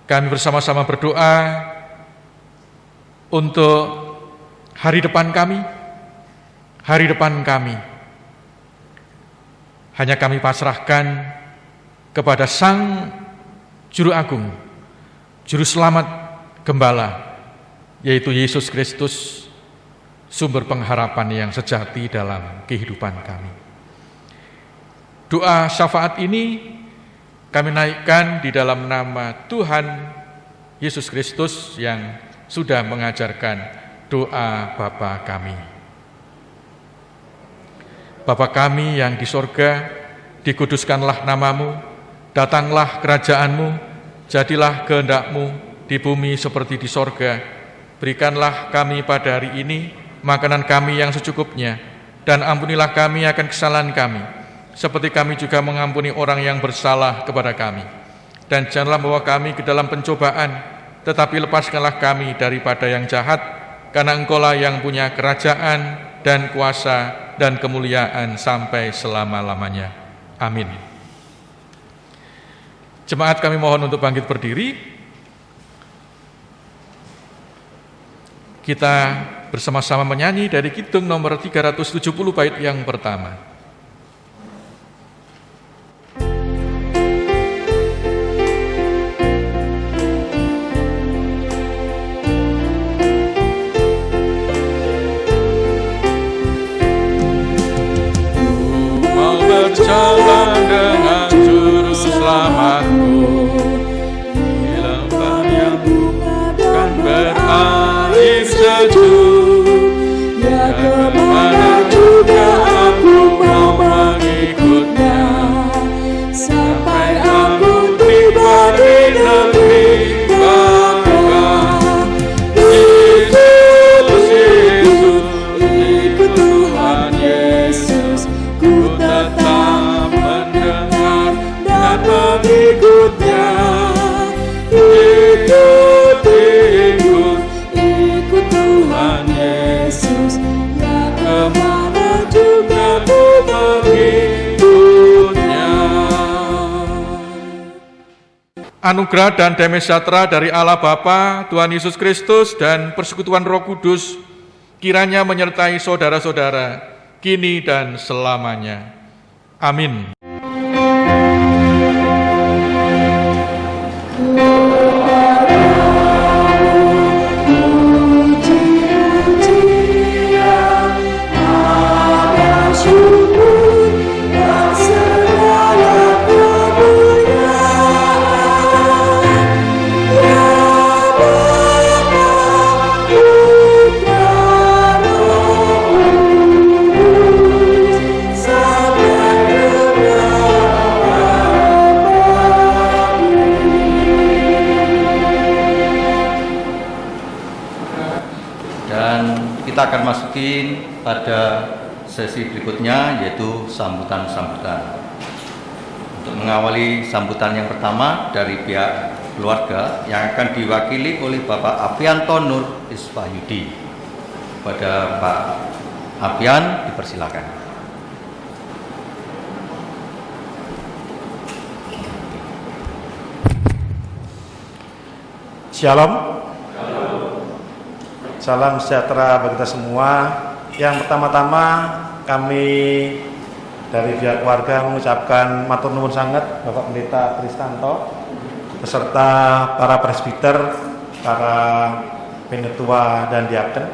Kami bersama-sama berdoa untuk hari depan kami, hanya kami pasrahkan kepada Sang Juru Agung, Juru Selamat Gembala, yaitu Yesus Kristus, sumber pengharapan yang sejati dalam kehidupan kami. Doa syafaat ini kami naikkan di dalam nama Tuhan Yesus Kristus yang sudah mengajarkan doa Bapa kami. Bapa kami yang di sorga, dikuduskanlah namamu, datanglah kerajaanmu, jadilah kehendak-Mu di bumi seperti di sorga. Berikanlah kami pada hari ini makanan kami yang secukupnya, dan ampunilah kami akan kesalahan kami, seperti kami juga mengampuni orang yang bersalah kepada kami. Dan janganlah membawa kami ke dalam pencobaan, tetapi lepaskanlah kami daripada yang jahat, karena Engkaulah yang punya kerajaan dan kuasa dan kemuliaan sampai selama-lamanya. Amin. Jemaat, kami mohon untuk bangkit berdiri. Kita bersama-sama menyanyi dari Kidung nomor 370 bait yang pertama. Berjalan dengan juru selamatku di lembah yang bukan berair sejuk, ya kemana juga aku mau mengikutnya, sampai aku tiba di negeri Bapa. Yesus, Yesus, ikut Tuhan Yesus, ku tetap mendengar dan mengikutnya. Ikut Tuhan Yesus, ya kemana juga ku mengikutnya. Anugerah dan damai sejahtera dari Allah Bapa, Tuhan Yesus Kristus, dan persekutuan Roh Kudus kiranya menyertai saudara-saudara kini dan selamanya. Amin. Yesus kita akan masukin pada sesi berikutnya, yaitu sambutan-sambutan. Untuk mengawali sambutan yang pertama dari pihak keluarga yang akan diwakili oleh Bapak Afianto Nur Iswahyudi. Pada Pak Afian, dipersilakan. Shalom. Salam sejahtera bagi kita semua. Yang pertama-tama kami dari pihak keluarga mengucapkan matur nuwun sangat Bapak Pendeta Kristanto beserta para presbiter, para penetua dan diaken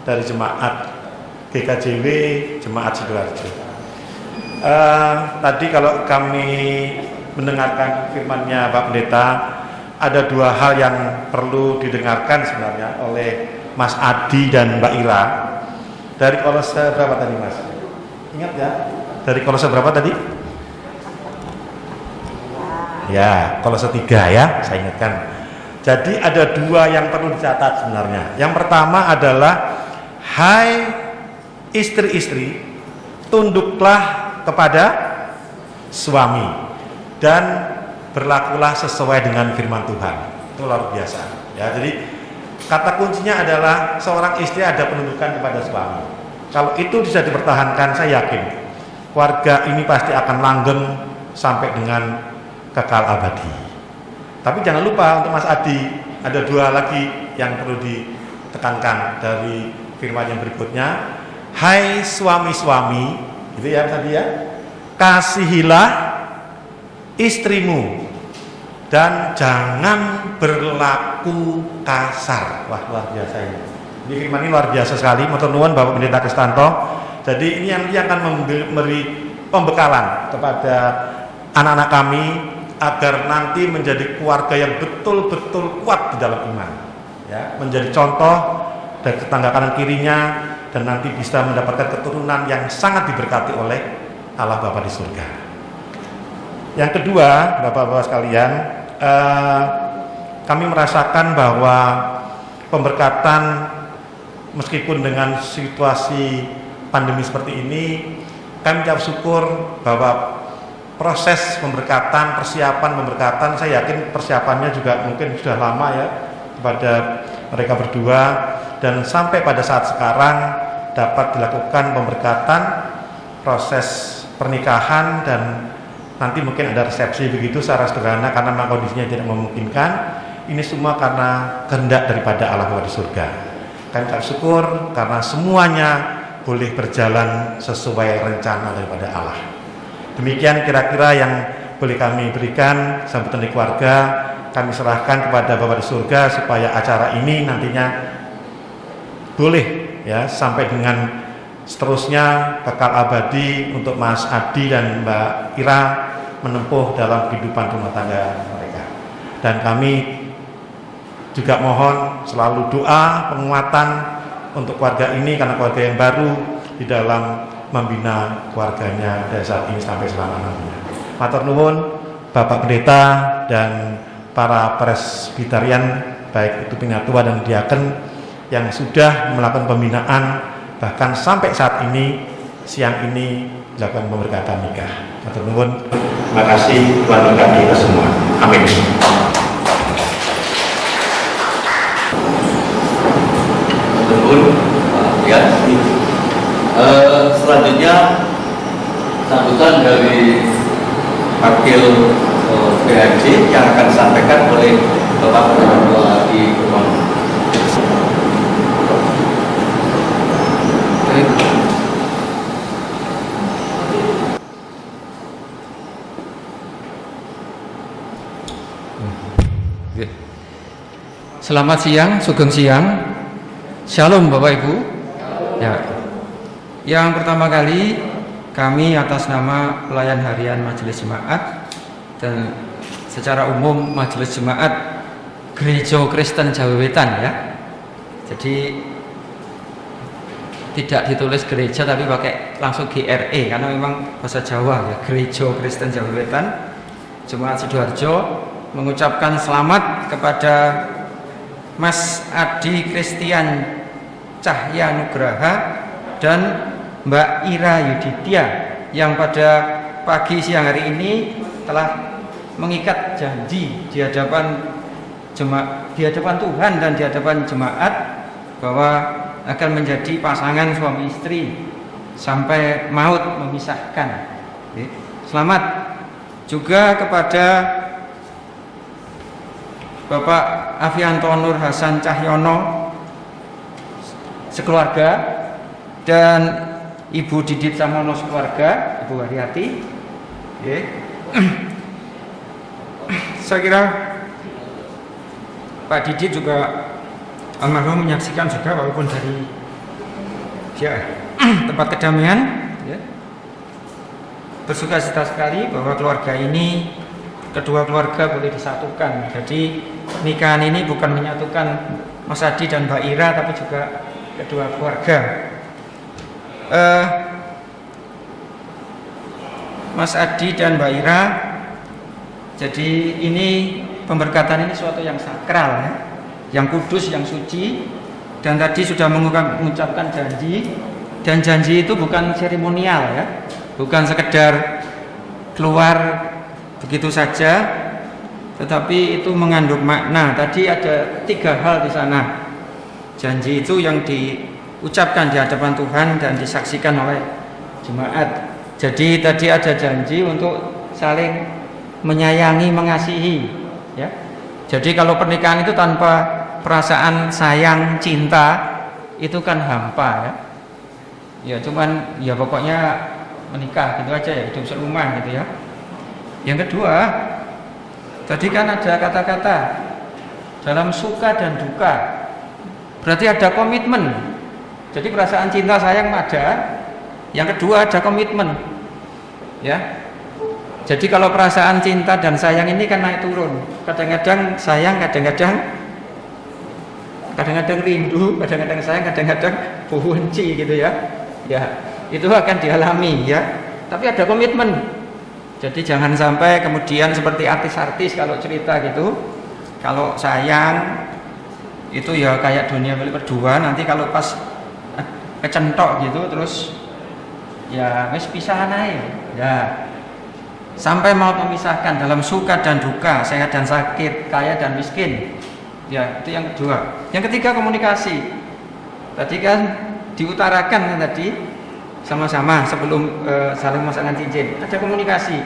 dari jemaat GKJW Jemaat Sidoarjo. Tadi kalau kami mendengarkan firman-Nya Pak Pendeta, ada dua hal yang perlu didengarkan sebenarnya oleh Mas Adi dan Mbak Ira. Dari Kolose berapa tadi, Mas? Ingat ya? Dari Kolose berapa tadi? Ya, Kolose 3 ya, saya ingatkan. Jadi ada dua yang perlu dicatat sebenarnya. Yang pertama adalah, hai istri-istri, tunduklah kepada suami dan berlakulah sesuai dengan firman Tuhan. Itu luar biasa. Ya, jadi kata kuncinya adalah seorang istri ada penundukan kepada suami. Kalau itu bisa dipertahankan, saya yakin keluarga ini pasti akan langgeng sampai dengan kekal abadi. Tapi jangan lupa untuk Mas Adi, ada dua lagi yang perlu ditekankan dari firman yang berikutnya. Hai suami-suami, gitu ya tadi ya, kasihilah istrimu dan jangan berlaku kasar. Wah, luar biasa ini. Ini firman ini luar biasa sekali. Matur nuwun Bapak Pendeta Kristanto. Jadi ini yang akan memberi pembekalan kepada anak-anak kami agar nanti menjadi keluarga yang betul-betul kuat di dalam iman. Ya, menjadi contoh dari tetangga kanan kirinya dan nanti bisa mendapatkan keturunan yang sangat diberkati oleh Allah Bapa di surga. Yang kedua, Bapak-bapak sekalian, kami merasakan bahwa pemberkatan meskipun dengan situasi pandemi seperti ini, kami ucap syukur bahwa proses pemberkatan, persiapan pemberkatan, saya yakin persiapannya juga mungkin sudah lama ya kepada mereka berdua, dan sampai pada saat sekarang dapat dilakukan pemberkatan, proses pernikahan, dan nanti mungkin ada resepsi begitu secara sederhana karena memang kondisinya tidak memungkinkan. Ini semua karena kehendak daripada Allah Bapa di surga. Kami ucap syukur karena semuanya boleh berjalan sesuai rencana daripada Allah. Demikian kira-kira yang boleh kami berikan sambutan dari keluarga. Kami serahkan kepada Bapa di surga supaya acara ini nantinya boleh ya sampai dengan seterusnya kekal abadi untuk Mas Adi dan Mbak Ira menempuh dalam kehidupan rumah tangga mereka. Dan kami juga mohon selalu doa penguatan untuk keluarga ini karena keluarga yang baru di dalam membina keluarganya dari saat ini sampai selama-lamanya. Matur nuwun Bapak Pendeta dan para presbiterian baik itu pinatua dan diaken yang sudah melakukan pembinaan bahkan sampai saat ini siang ini dilakukan pemberkatan nikah. Matur nuwun. Terima kasih, Tuhan memberkati kita semua. Amin. Matur nuwun. Ya. Selanjutnya sambutan dari Wakil PHJ yang akan disampaikan oleh Bapak Ketua di Rumah. Selamat siang, sugeng siang. Shalom Bapak Ibu. Ya. Yang pertama kali kami atas nama pelayan harian Majelis Jemaat dan secara umum Majelis Jemaat Gereja Kristen Jawa Wetan ya. Jadi tidak ditulis gereja tapi pakai langsung GRE karena memang bahasa Jawa ya, Gereja Kristen Jawa Wetan Jemaat Sidoarjo mengucapkan selamat kepada Mas Adi Christian Cahya Nugraha dan Mbak Ira Yuditya yang pada pagi siang hari ini telah mengikat janji di hadapan Tuhan dan di hadapan jemaat bahwa akan menjadi pasangan suami istri sampai maut memisahkan. Selamat juga kepada Bapak Afianto Nur Hasan Cahyono sekeluarga dan Ibu Didit Samono sekeluarga, Ibu Haryati. Saya kira Pak Didit juga almarhum menyaksikan juga walaupun dari tempat kedamaian, bersukacita sekali bahwa keluarga ini, kedua keluarga boleh disatukan. Jadi nikahan ini bukan menyatukan Mas Adi dan Mbak Ira, tapi juga kedua keluarga. Mas Adi dan Mbak Ira, jadi ini pemberkatan ini suatu yang sakral, yang kudus, yang suci. Dan tadi sudah mengucapkan janji, dan janji itu bukan seremonial, bukan sekedar keluar begitu saja, tetapi itu mengandung makna. Tadi ada 3 hal di sana. Janji itu yang diucapkan di hadapan Tuhan dan disaksikan oleh jemaat. Jadi tadi ada janji untuk saling menyayangi, mengasihi, Jadi kalau pernikahan itu tanpa perasaan sayang, cinta, itu kan hampa, cuman pokoknya menikah gitu aja, hidup serumah gitu. Yang kedua, tadi kan ada kata-kata dalam suka dan duka, berarti ada komitmen. Jadi perasaan cinta sayang ada. Yang kedua ada komitmen, Jadi kalau perasaan cinta dan sayang ini kan naik turun. Kadang-kadang sayang, kadang-kadang rindu, kadang-kadang sayang, kadang-kadang benci gitu ya. Itu akan dialami Tapi ada komitmen. Jadi jangan sampai kemudian seperti artis-artis kalau cerita gitu. Kalau sayang itu kayak dunia milik berdua, nanti kalau pas kecentok gitu terus wis pisahan aja. Sampai mau memisahkan dalam suka dan duka, sehat dan sakit, kaya dan miskin. Itu yang kedua. Yang ketiga komunikasi. Tadi kan diutarakan tadi sama-sama sebelum saling memasangkan cincin. Ada komunikasi.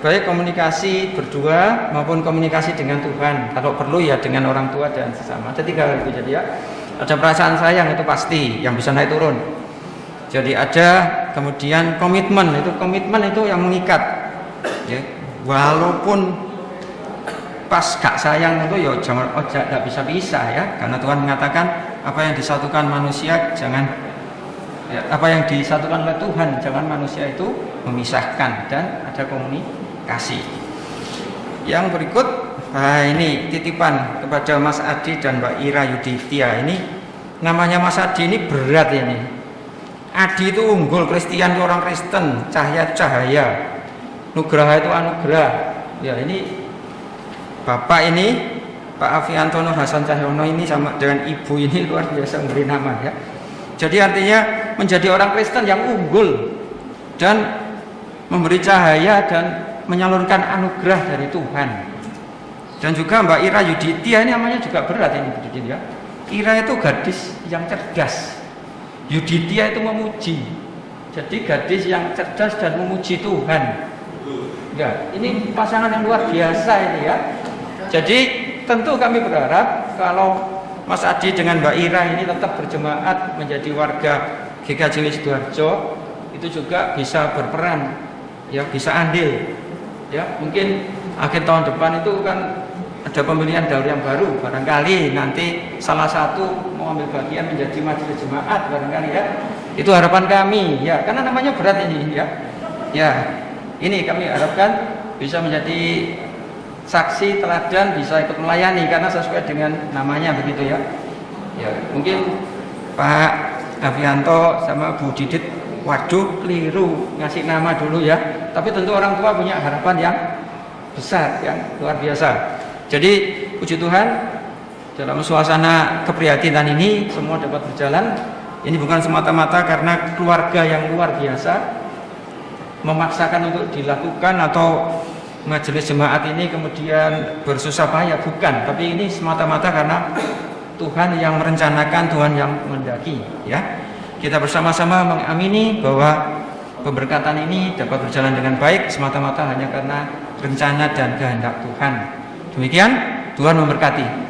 Baik komunikasi berdua maupun komunikasi dengan Tuhan. Kalau perlu dengan orang tua dan sesama. Ada 3 hal itu. Jadi ada perasaan sayang itu pasti yang bisa naik turun. Jadi ada kemudian komitmen itu yang mengikat. Walaupun pas gak sayang itu jangan gak bisa karena Tuhan mengatakan apa yang disatukan manusia apa yang disatukan oleh Tuhan jangan manusia itu memisahkan, dan ada komunikasi. Yang berikut ini titipan kepada Mas Adi dan Mbak Ira Yuditya. Ini namanya Mas Adi ini berat ini. Adi itu unggul, Kristen itu orang Kristen, Cahya cahaya, Nugraha itu anugerah. Ini Bapak ini Pak Afianto Nur Hasan Cahyono ini sama dengan Ibu ini luar biasa memberi nama Jadi artinya menjadi orang Kristen yang unggul dan memberi cahaya dan menyalurkan anugerah dari Tuhan. Dan juga Mbak Ira Yuditya ini namanya juga berat ini Ira itu gadis yang cerdas, Yuditya itu memuji. Jadi gadis yang cerdas dan memuji Tuhan. Ini pasangan yang luar biasa ini Jadi tentu kami berharap kalau Mas Adi dengan Mbak Ira ini tetap berjemaat menjadi warga GKJ Sidoarjo, itu juga bisa berperan, bisa andil. Mungkin akhir tahun depan itu kan ada pemilihan daur yang baru, barangkali nanti salah satu mau ambil bagian menjadi majelis jemaat barangkali Itu harapan kami karena namanya berat ini ini kami harapkan bisa menjadi saksi teladan, bisa ikut melayani karena sesuai dengan namanya begitu mungkin Pak Afianto sama Bu Didit waduh keliru ngasih nama dulu tapi tentu orang tua punya harapan yang besar, yang luar biasa. Jadi puji Tuhan dalam suasana keprihatinan ini semua dapat berjalan. Ini bukan semata-mata karena keluarga yang luar biasa memaksakan untuk dilakukan atau majelis jemaat ini kemudian bersusah payah, bukan, tapi ini semata-mata karena Tuhan yang merencanakan, Tuhan yang mendaki, ya. Kita bersama-sama mengamini bahwa pemberkatan ini dapat berjalan dengan baik semata-mata hanya karena rencana dan kehendak Tuhan. Demikian, Tuhan memberkati.